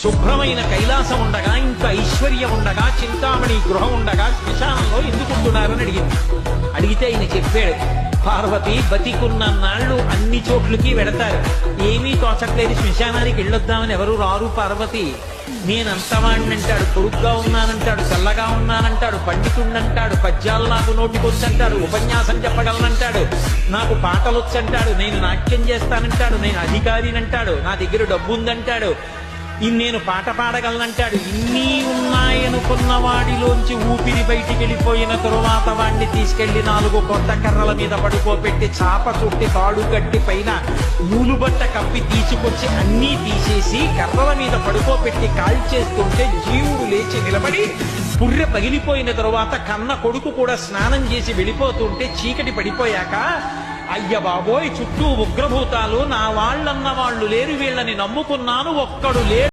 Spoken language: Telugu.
శుభ్రమైన కైలాసం ఉండగా, ఇంత ఐశ్వర్యం ఉండగా, చింతామణి గృహం ఉండగా శ్మశానంలో ఎందుకుంటున్నారని అడిగితే ఆయన చెప్పాడు, పార్వతి బతికున్న నాళ్ళు అన్ని చోట్లకి వెడతారు, ఏమీ తోచట్లేదు, శ్మశానానికి వెళ్ళొద్దామని ఎవరు రారు పార్వతి. నేనంతవాణ్ణంటాడు, పొరుగ్గా ఉన్నానంటాడు, చల్లగా ఉన్నానంటాడు, పండితుండంటాడు, పద్యాలు నాకు నోటికొచ్చంటాడు, ఉపన్యాసం చెప్పగలనంటాడు, నాకు పాటలొచ్చంటాడు, నేను నాట్యం చేస్తానంటాడు, నేను అధికారినంటాడు, నా దగ్గర డబ్బు ఉందంటాడు, నేను పాట పాడగలనంటాడు. ఇన్ని ఉన్నాయనుకున్న వాడిలోంచి ఊపిరి బయటికి వెళ్ళిపోయిన తరువాత వాడిని తీసుకెళ్లి 4 కొత్త కర్రల మీద పడుకోబెట్టి చాప చుట్టి తాడు గట్టి పైన నూలుబట్ట కప్పి తీసుకొచ్చి అన్నీ తీసేసి కర్రల మీద పడుకోబెట్టి కాల్చేస్తుంటే జీవుడు లేచి నిలబడి పుర్రె పగిలిపోయిన తరువాత కన్న కొడుకు కూడా స్నానం చేసి వెళ్ళిపోతుంటే చీకటి పడిపోయాక, అయ్య బాబోయ్ చుట్టూ ఉగ్రభూతాలు, నా వాళ్ళన్న వాళ్ళు లేరు, వీళ్ళని నమ్ముకున్నాను, ఒక్కడు లేరు.